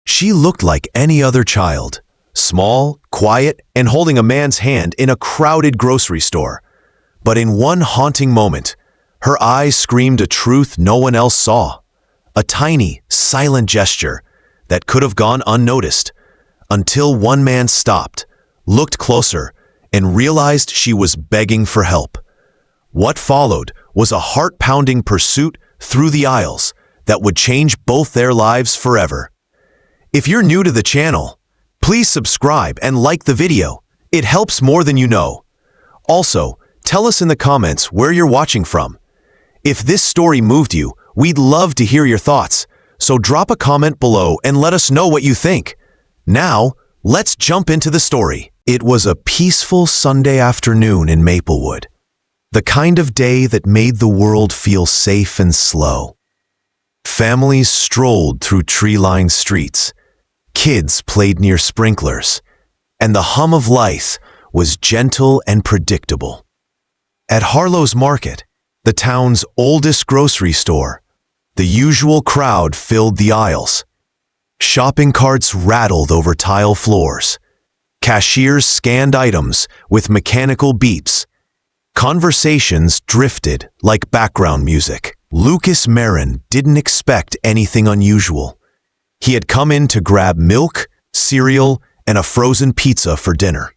She looked like any other child, small, quiet, and holding a man's hand in a crowded grocery store. But in one haunting moment, her eyes screamed a truth no one else saw. A tiny, silent gesture that could have gone unnoticed, until one man stopped, looked closer, and realized she was begging for help. What followed was a heart-pounding pursuit through the aisles that would change both their lives forever. If you're new to the channel, please subscribe and like the video. It helps more than you know. Also, tell us in the comments where you're watching from. If this story moved you, we'd love to hear your thoughts, so drop a comment below and let us know what you think. Now, let's jump into the story. It was a peaceful Sunday afternoon in Maplewood, the kind of day that made the world feel safe and slow. Families strolled through tree-lined streets, kids played near sprinklers, and the hum of life was gentle and predictable. At Harlow's Market, the town's oldest grocery store, the usual crowd filled the aisles. Shopping carts rattled over tile floors. Cashiers scanned items with mechanical beeps. Conversations drifted like background music. Lucas Marin didn't expect anything unusual. He had come in to grab milk, cereal, and a frozen pizza for dinner.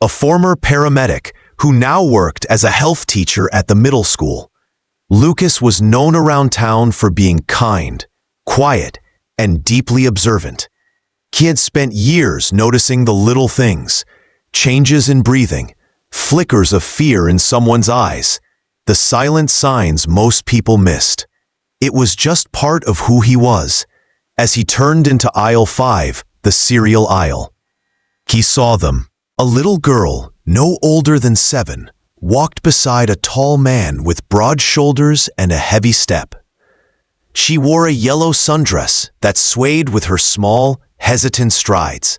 A former paramedic who now worked as a health teacher at the middle school, Lucas was known around town for being kind, quiet, and deeply observant. He had spent years noticing the little things, changes in breathing, flickers of fear in someone's eyes, the silent signs most people missed. It was just part of who he was. As he turned into aisle 5, the cereal aisle, he saw them. A little girl, no older than 7, walked beside a tall man with broad shoulders and a heavy step. She wore a yellow sundress that swayed with her small, hesitant strides.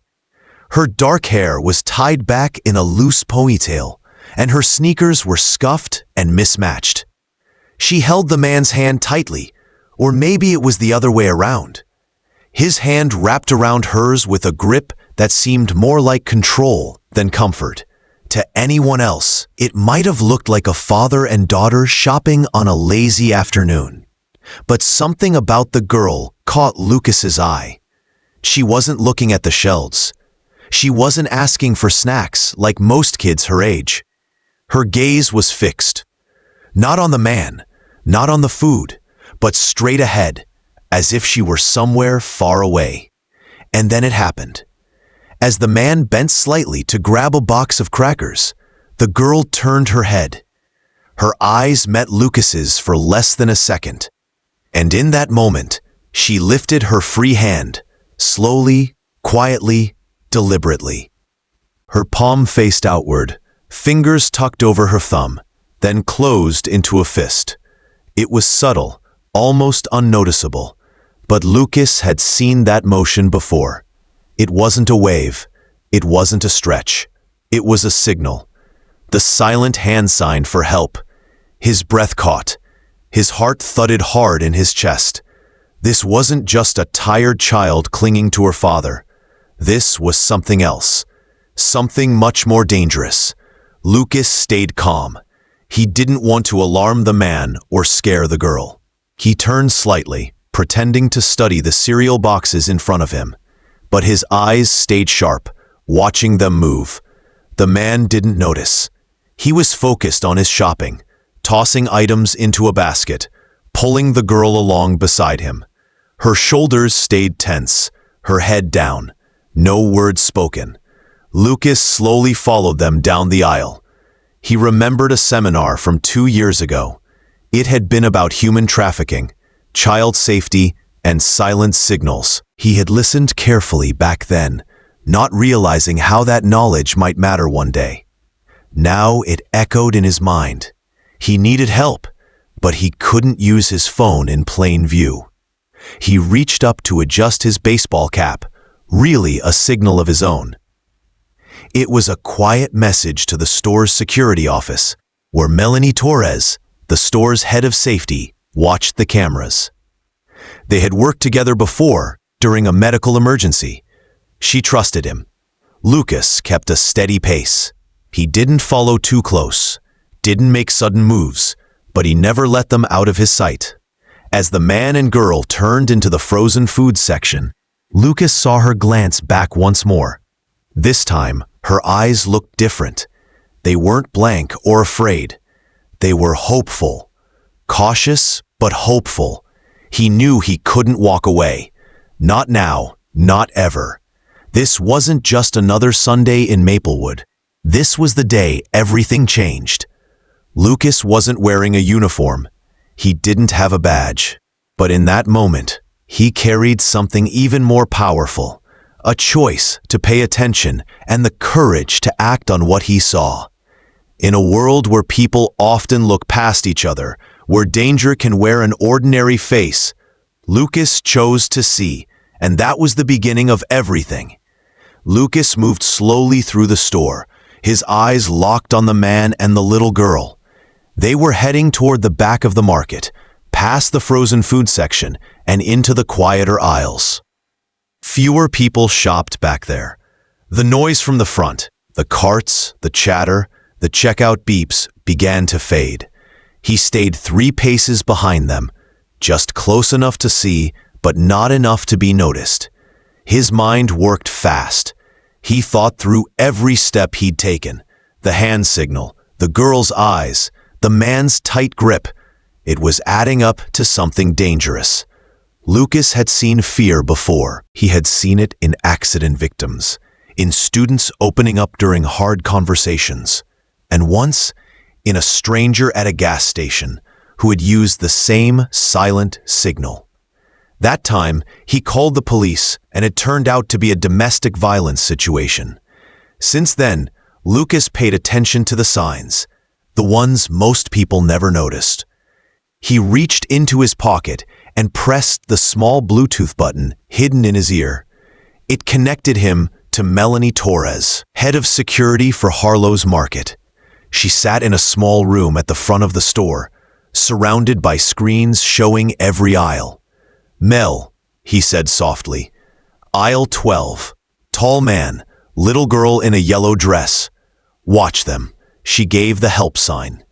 Her dark hair was tied back in a loose ponytail, and her sneakers were scuffed and mismatched. She held the man's hand tightly, or maybe it was the other way around. His hand wrapped around hers with a grip that seemed more like control than comfort. To anyone else, it might have looked like a father and daughter shopping on a lazy afternoon. But something about the girl caught Lucas's eye. She wasn't looking at the shelves. She wasn't asking for snacks like most kids her age. Her gaze was fixed. Not on the man, not on the food, but straight ahead, as if she were somewhere far away. And then it happened. As the man bent slightly to grab a box of crackers, the girl turned her head. Her eyes met Lucas's for less than a second. And in that moment, she lifted her free hand, slowly, quietly, deliberately. Her palm faced outward, fingers tucked over her thumb, then closed into a fist. It was subtle, almost unnoticeable, but Lucas had seen that motion before. It wasn't a wave, it wasn't a stretch, it was a signal. The silent hand sign for help. His breath caught. His heart thudded hard in his chest. This wasn't just a tired child clinging to her father. This was something else. Something much more dangerous. Lucas stayed calm. He didn't want to alarm the man or scare the girl. He turned slightly, pretending to study the cereal boxes in front of him. But his eyes stayed sharp, watching them move. The man didn't notice. He was focused on his shopping, tossing items into a basket, pulling the girl along beside him. Her shoulders stayed tense, her head down, no words spoken. Lucas slowly followed them down the aisle. He remembered a seminar from 2 years ago. It had been about human trafficking, child safety, and silent signals. He had listened carefully back then, not realizing how that knowledge might matter one day. Now it echoed in his mind. He needed help, but he couldn't use his phone in plain view. He reached up to adjust his baseball cap, really a signal of his own. It was a quiet message to the store's security office, where Melanie Torres, the store's head of safety, watched the cameras. They had worked together before, during a medical emergency. She trusted him. Lucas kept a steady pace. He didn't follow too close, didn't make sudden moves, but he never let them out of his sight. As the man and girl turned into the frozen food section, Lucas saw her glance back once more. This time, her eyes looked different. They weren't blank or afraid. They were hopeful. Cautious, but hopeful. He knew he couldn't walk away. Not now, not ever. This wasn't just another Sunday in Maplewood. This was the day everything changed. Lucas wasn't wearing a uniform. He didn't have a badge. But in that moment, he carried something even more powerful. A choice to pay attention and the courage to act on what he saw. In a world where people often look past each other, where danger can wear an ordinary face, Lucas chose to see, and that was the beginning of everything. Lucas moved slowly through the store, his eyes locked on the man and the little girl. They were heading toward the back of the market, past the frozen food section and into the quieter aisles. Fewer people shopped back there. The noise from the front, the carts, the chatter, the checkout beeps began to fade. He stayed 3 paces behind them, just close enough to see, but not enough to be noticed. His mind worked fast. He thought through every step he'd taken. The hand signal, the girl's eyes, the man's tight grip. It was adding up to something dangerous. Lucas had seen fear before. He had seen it in accident victims, in students opening up during hard conversations, and once in a stranger at a gas station who had used the same silent signal. That time, he called the police, and it turned out to be a domestic violence situation. Since then, Lucas paid attention to the signs, the ones most people never noticed. He reached into his pocket and pressed the small Bluetooth button hidden in his ear. It connected him to Melanie Torres, head of security for Harlow's Market. She sat in a small room at the front of the store, surrounded by screens showing every aisle. "Mel," he said softly. "Aisle 12. Tall man, little girl in a yellow dress. Watch them." She gave the help sign.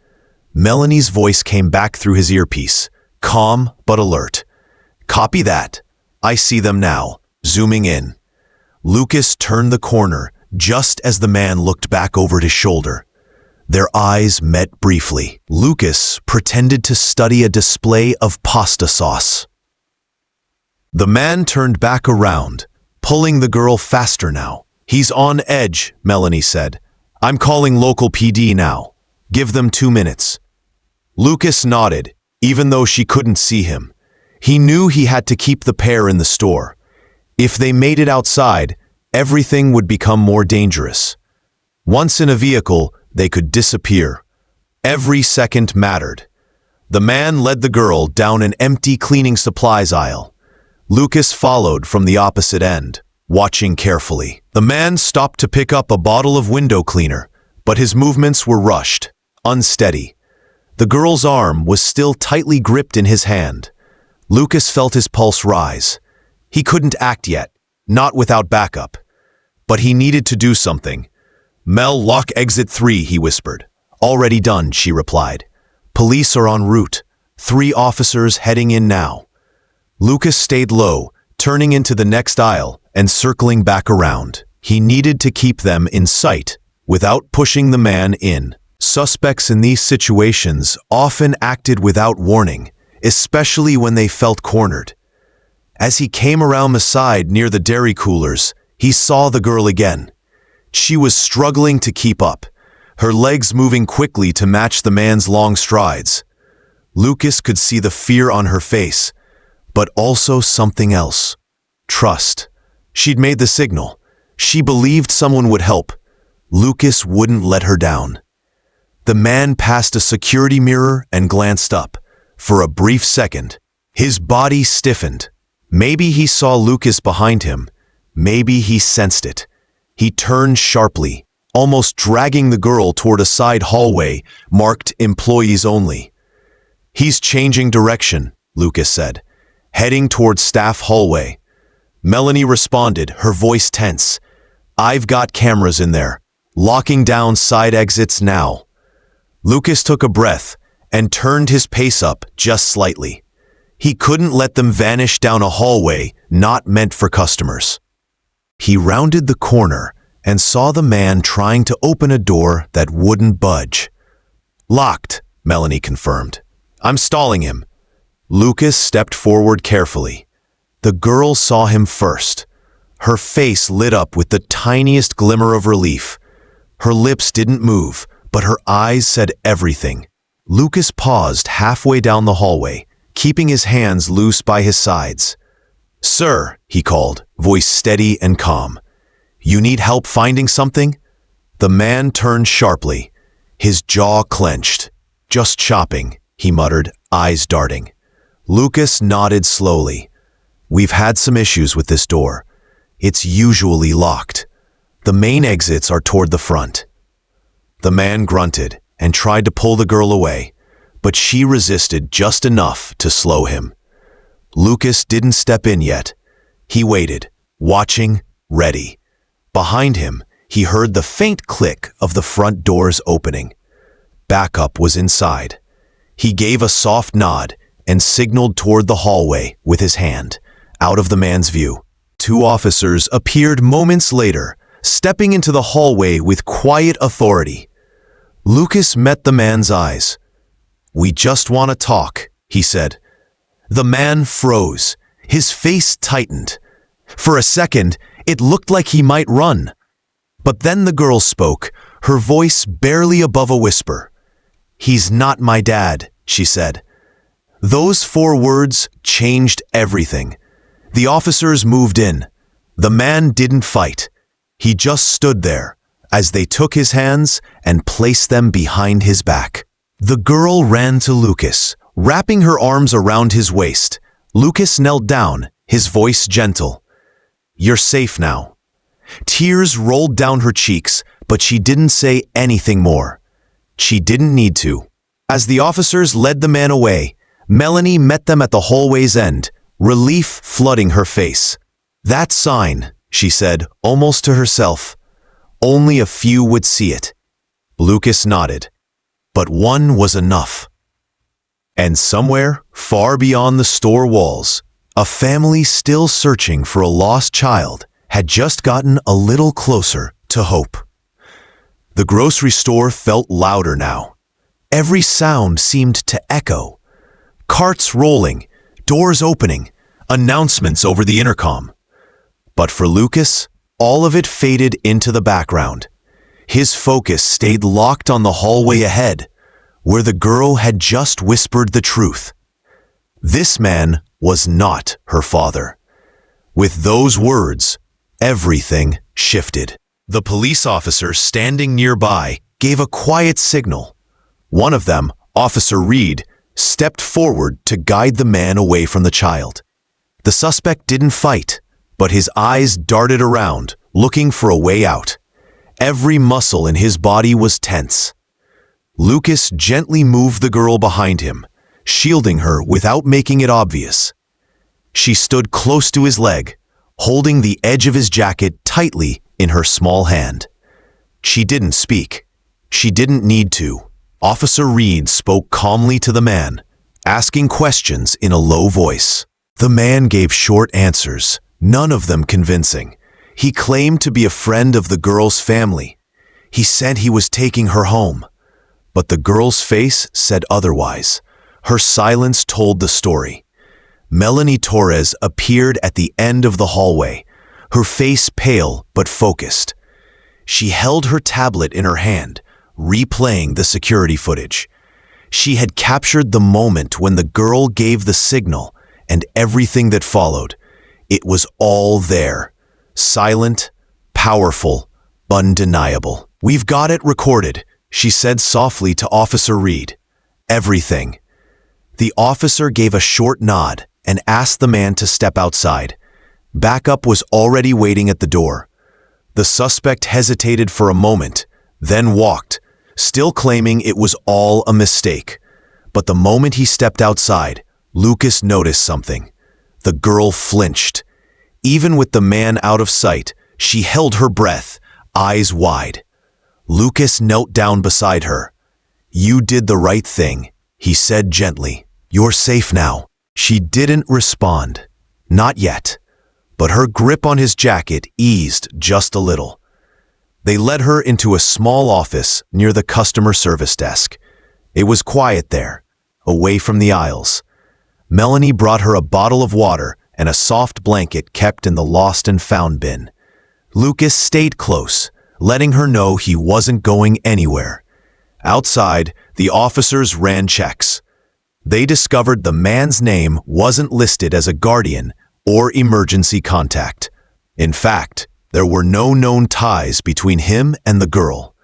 Melanie's voice came back through his earpiece, calm but alert. "Copy that. I see them now." Zooming in. Lucas turned the corner just as the man looked back over his shoulder. Their eyes met briefly. Lucas pretended to study a display of pasta sauce. The man turned back around, pulling the girl faster now. "He's on edge," Melanie said. "I'm calling local PD now. Give them 2 minutes." Lucas nodded, even though she couldn't see him. He knew he had to keep the pair in the store. If they made it outside, everything would become more dangerous. Once in a vehicle, they could disappear. Every second mattered. The man led the girl down an empty cleaning supplies aisle. Lucas followed from the opposite end, watching carefully. The man stopped to pick up a bottle of window cleaner, but his movements were rushed, unsteady. The girl's arm was still tightly gripped in his hand. Lucas felt his pulse rise. He couldn't act yet, not without backup. But he needed to do something. "Mel, lock exit 3, he whispered. "Already done," she replied. "Police are en route. 3 officers heading in now." Lucas stayed low, turning into the next aisle and circling back around. He needed to keep them in sight without pushing the man in. Suspects in these situations often acted without warning, especially when they felt cornered. As he came around the side near the dairy coolers, he saw the girl again. She was struggling to keep up, her legs moving quickly to match the man's long strides. Lucas could see the fear on her face, but also something else. Trust. She'd made the signal. She believed someone would help. Lucas wouldn't let her down. The man passed a security mirror and glanced up. For a brief second, his body stiffened. Maybe he saw Lucas behind him. Maybe he sensed it. He turned sharply, almost dragging the girl toward a side hallway marked "Employees Only." "He's changing direction," Lucas said, heading toward staff hallway. Melanie responded, her voice tense. "I've got cameras in there. Locking down side exits now." Lucas took a breath and turned his pace up just slightly. He couldn't let them vanish down a hallway not meant for customers. He rounded the corner and saw the man trying to open a door that wouldn't budge. "Locked," Melanie confirmed. "I'm stalling him." Lucas stepped forward carefully. The girl saw him first. Her face lit up with the tiniest glimmer of relief. Her lips didn't move, but her eyes said everything. Lucas paused halfway down the hallway, keeping his hands loose by his sides. "Sir," he called, voice steady and calm. "You need help finding something?" The man turned sharply, his jaw clenched. "Just shopping," he muttered, eyes darting. Lucas nodded slowly. "We've had some issues with this door. It's usually locked. The main exits are toward the front." The man grunted and tried to pull the girl away, but she resisted just enough to slow him. Lucas didn't step in yet. He waited, watching, ready. Behind him, he heard the faint click of the front doors opening. Backup was inside. He gave a soft nod and signaled toward the hallway with his hand, out of the man's view. Two officers appeared moments later, stepping into the hallway with quiet authority. Lucas met the man's eyes. "We just want to talk," he said. The man froze. His face tightened. For a second, it looked like he might run. But then the girl spoke, her voice barely above a whisper. "He's not my dad," she said. Those 4 words changed everything. The officers moved in. The man didn't fight. He just stood there as they took his hands and placed them behind his back. The girl ran to Lucas, wrapping her arms around his waist. Lucas knelt down, his voice gentle. "You're safe now." Tears rolled down her cheeks, but she didn't say anything more. She didn't need to. As the officers led the man away, Melanie met them at the hallway's end, relief flooding her face. "That sign," she said, almost to herself. "Only a few would see it." Lucas nodded. But one was enough. And somewhere, far beyond the store walls, a family still searching for a lost child had just gotten a little closer to hope. The grocery store felt louder now. Every sound seemed to echo. Carts rolling, doors opening, announcements over the intercom. But for Lucas, all of it faded into the background. His focus stayed locked on the hallway ahead, where the girl had just whispered the truth. This man was not her father. With those words, everything shifted. The police officer standing nearby gave a quiet signal. One of them, Officer Reed, stepped forward to guide the man away from the child. The suspect didn't fight, but his eyes darted around, looking for a way out. Every muscle in his body was tense. Lucas gently moved the girl behind him, shielding her without making it obvious. She stood close to his leg, holding the edge of his jacket tightly in her small hand. She didn't speak. She didn't need to. Officer Reed spoke calmly to the man, asking questions in a low voice. The man gave short answers, none of them convincing. He claimed to be a friend of the girl's family. He said he was taking her home. But the girl's face said otherwise. Her silence told the story. Melanie Torres appeared at the end of the hallway, her face pale but focused. She held her tablet in her hand, replaying the security footage. She had captured the moment when the girl gave the signal and everything that followed. It was all there. Silent, powerful, undeniable. "We've got it recorded," she said softly to Officer Reed. "Everything." The officer gave a short nod and asked the man to step outside. Backup was already waiting at the door. The suspect hesitated for a moment, then walked, still claiming it was all a mistake. But the moment he stepped outside, Lucas noticed something. The girl flinched. Even with the man out of sight, she held her breath, eyes wide. Lucas knelt down beside her. "You did the right thing," he said gently. "You're safe now." She didn't respond. Not yet. But her grip on his jacket eased just a little. They led her into a small office near the customer service desk. It was quiet there, away from the aisles. Melanie brought her a bottle of water and a soft blanket kept in the lost and found bin. Lucas stayed close, letting her know he wasn't going anywhere. Outside, the officers ran checks. They discovered the man's name wasn't listed as a guardian or emergency contact. In fact, there were no known ties between him and the girl.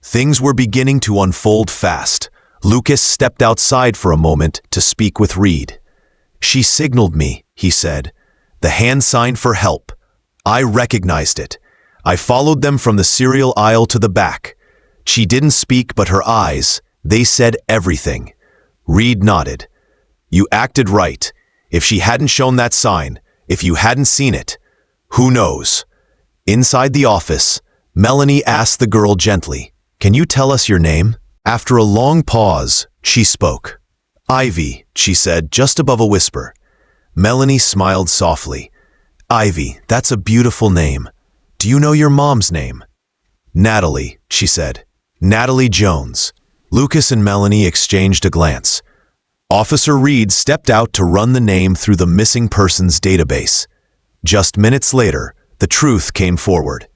Things were beginning to unfold fast. Lucas stepped outside for a moment to speak with Reed. "She signaled me," he said. "The hand sign for help. I recognized it. I followed them from the cereal aisle to the back. She didn't speak, but her eyes, they said everything." Reed nodded. "You acted right. If she hadn't shown that sign, if you hadn't seen it, who knows?" Inside the office, Melanie asked the girl gently, "Can you tell us your name?" After a long pause, she spoke. "Ivy," she said, just above a whisper. Melanie smiled softly. "Ivy, that's a beautiful name. Do you know your mom's name?" "Natalie," she said. "Natalie Jones." Lucas and Melanie exchanged a glance. Officer Reed stepped out to run the name through the missing persons database. Just minutes later, the truth came forward.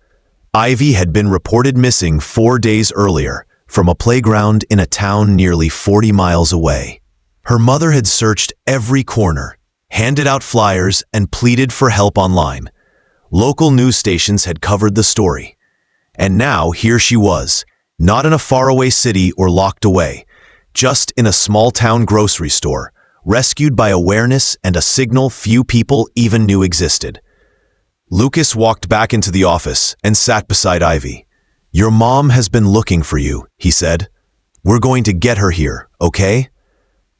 Ivy had been reported missing 4 days earlier from a playground in a town nearly 40 miles away. Her mother had searched every corner, handed out flyers, and pleaded for help online. Local news stations had covered the story. And now here she was, not in a faraway city or locked away, just in a small-town grocery store, rescued by awareness and a signal few people even knew existed. Lucas walked back into the office and sat beside Ivy. "Your mom has been looking for you," he said. "We're going to get her here, okay?"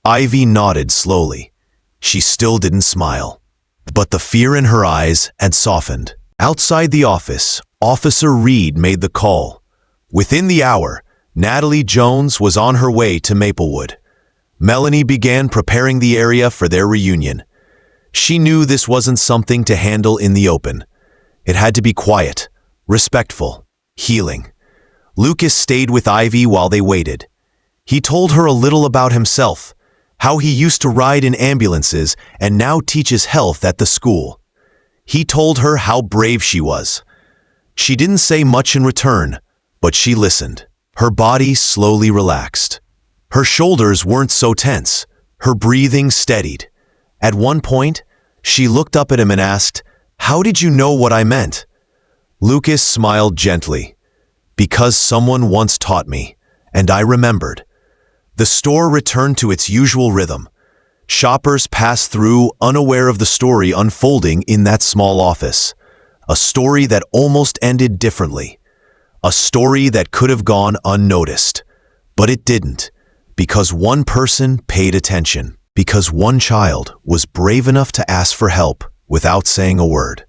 Ivy nodded slowly. She still didn't smile, but the fear in her eyes had softened. Outside the office, Officer Reed made the call. Within the hour, Natalie Jones was on her way to Maplewood. Melanie began preparing the area for their reunion. She knew this wasn't something to handle in the open. It had to be quiet, respectful, healing. Lucas stayed with Ivy while they waited. He told her a little about himself, how he used to ride in ambulances and now teaches health at the school. He told her how brave she was. She didn't say much in return, but she listened. Her body slowly relaxed. Her shoulders weren't so tense. Her breathing steadied. At one point, she looked up at him and asked, "How did you know what I meant?" Lucas smiled gently. "Because someone once taught me, and I remembered." The store returned to its usual rhythm. Shoppers passed through, unaware of the story unfolding in that small office. A story that almost ended differently. A story that could have gone unnoticed. But it didn't, because one person paid attention, because one child was brave enough to ask for help without saying a word,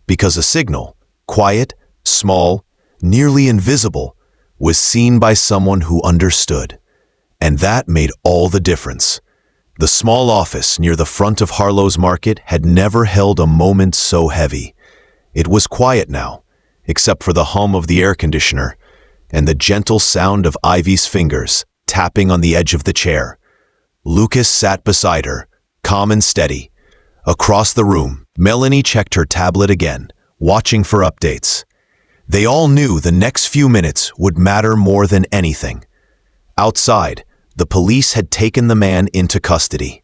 because a signal, quiet, small, nearly invisible, was seen by someone who understood. And that made all the difference. The small office near the front of Harlow's Market had never held a moment so heavy. It was quiet now, except for the hum of the air conditioner and the gentle sound of Ivy's fingers tapping on the edge of the chair. Lucas sat beside her, calm and steady. Across the room, Melanie checked her tablet again, watching for updates. They all knew the next few minutes would matter more than anything. Outside, the police had taken the man into custody.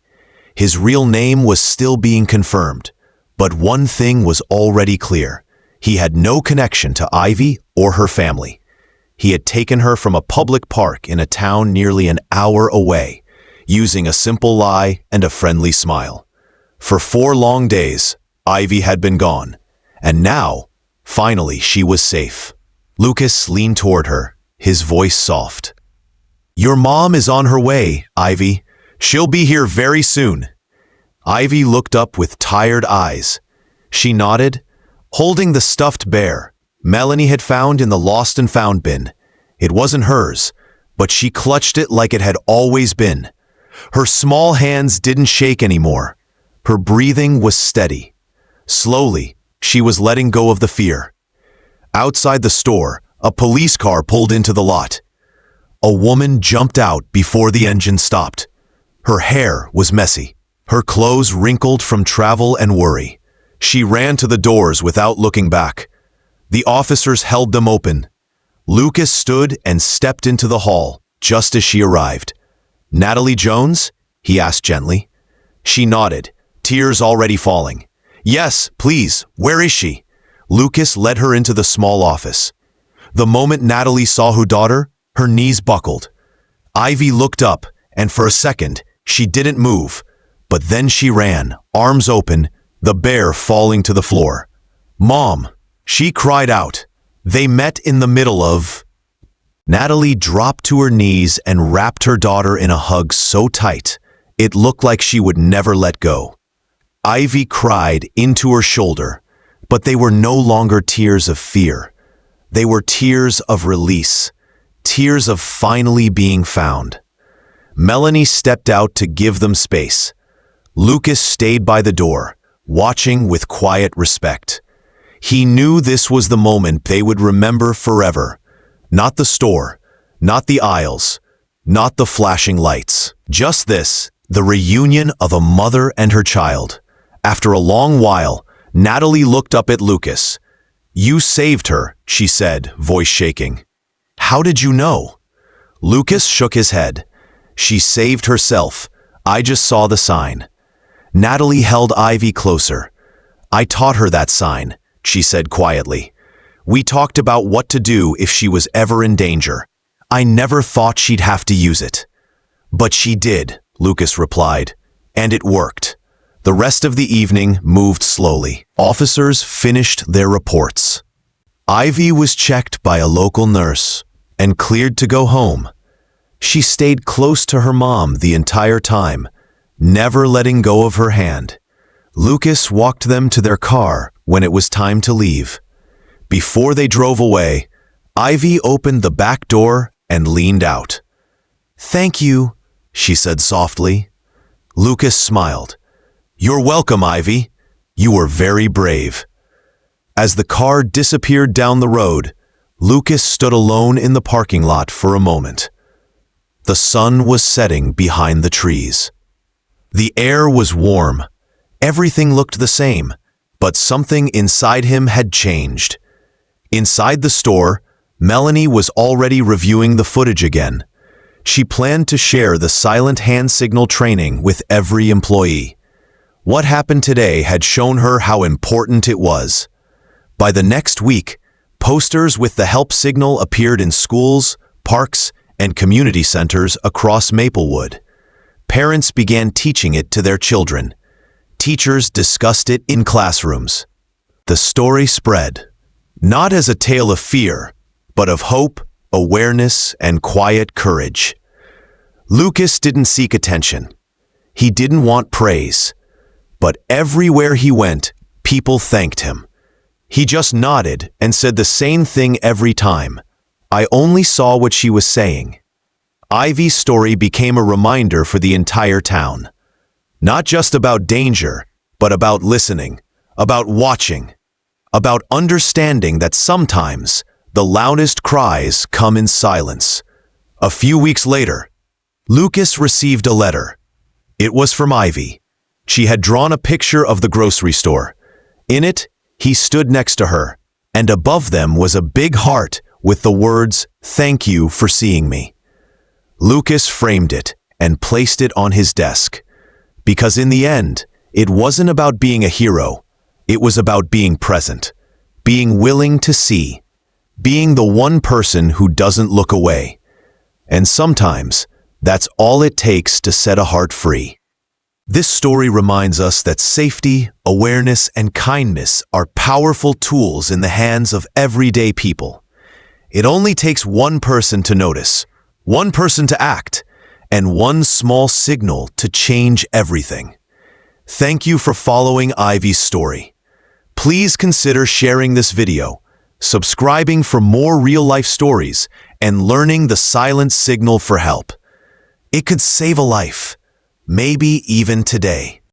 His real name was still being confirmed, but one thing was already clear. He had no connection to Ivy or her family. He had taken her from a public park in a town nearly an hour away, using a simple lie and a friendly smile. For 4 long days, Ivy had been gone, and now, finally, she was safe. Lucas leaned toward her, his voice soft. "Your mom is on her way, Ivy. She'll be here very soon." Ivy looked up with tired eyes. She nodded, holding the stuffed bear Melanie had found in the lost and found bin. It wasn't hers, but she clutched it like it had always been. Her small hands didn't shake anymore. Her breathing was steady. Slowly, she was letting go of the fear. Outside the store, a police car pulled into the lot. A woman jumped out before the engine stopped. Her hair was messy, her clothes wrinkled from travel and worry. She ran to the doors without looking back. The officers held them open. Lucas stood and stepped into the hall just as she arrived. "Natalie Jones?" he asked gently. She nodded, tears already falling. "Yes, please, where is she?" Lucas led her into the small office. The moment Natalie saw her daughter, her knees buckled. Ivy looked up, and for a second, she didn't move. But then she ran, arms open, the bear falling to the floor. "Mom!" she cried out. They met in the middle of... Natalie dropped to her knees and wrapped her daughter in a hug so tight, it looked like she would never let go. Ivy cried into her shoulder, but they were no longer tears of fear. They were tears of release, tears of finally being found. Melanie stepped out to give them space. Lucas stayed by the door, watching with quiet respect. He knew this was the moment they would remember forever. Not the store, not the aisles, not the flashing lights. Just this, the reunion of a mother and her child. After a long while, Natalie looked up at Lucas. "You saved her," she said, voice shaking. "How did you know?" Lucas shook his head. "She saved herself. I just saw the sign." Natalie held Ivy closer. "I taught her that sign," she said quietly. "We talked about what to do if she was ever in danger. I never thought she'd have to use it." "But she did," Lucas replied, "and it worked." The rest of the evening moved slowly. Officers finished their reports. Ivy was checked by a local nurse and cleared to go home. She stayed close to her mom the entire time, never letting go of her hand. Lucas walked them to their car when it was time to leave. Before they drove away, Ivy opened the back door and leaned out. "Thank you," she said softly. Lucas smiled. "You're welcome, Ivy. You were very brave." As the car disappeared down the road, Lucas stood alone in the parking lot for a moment. The sun was setting behind the trees. The air was warm. Everything looked the same, but something inside him had changed. Inside the store, Melanie was already reviewing the footage again. She planned to share the silent hand signal training with every employee. What happened today had shown her how important it was. By the next week, posters with the help signal appeared in schools, parks, and community centers across Maplewood. Parents began teaching it to their children. Teachers discussed it in classrooms. The story spread, not as a tale of fear, but of hope, awareness, and quiet courage. Lucas didn't seek attention. He didn't want praise. But everywhere he went, people thanked him. He just nodded and said the same thing every time. I only saw what she was saying. Ivy's story became a reminder for the entire town. Not just about danger, but about listening, about watching, about understanding that sometimes the loudest cries come in silence. A few weeks later, Lucas received a letter. It was from Ivy. She had drawn a picture of the grocery store. In it, he stood next to her, and above them was a big heart with the words, "Thank you for seeing me." Lucas framed it and placed it on his desk. Because in the end, it wasn't about being a hero. It was about being present, being willing to see, being the one person who doesn't look away. And sometimes, that's all it takes to set a heart free. This story reminds us that safety, awareness, and kindness are powerful tools in the hands of everyday people. It only takes one person to notice, one person to act, and one small signal to change everything. Thank you for following Ivy's story. Please consider sharing this video, subscribing for more real-life stories, and learning the silent signal for help. It could save a life, maybe even today.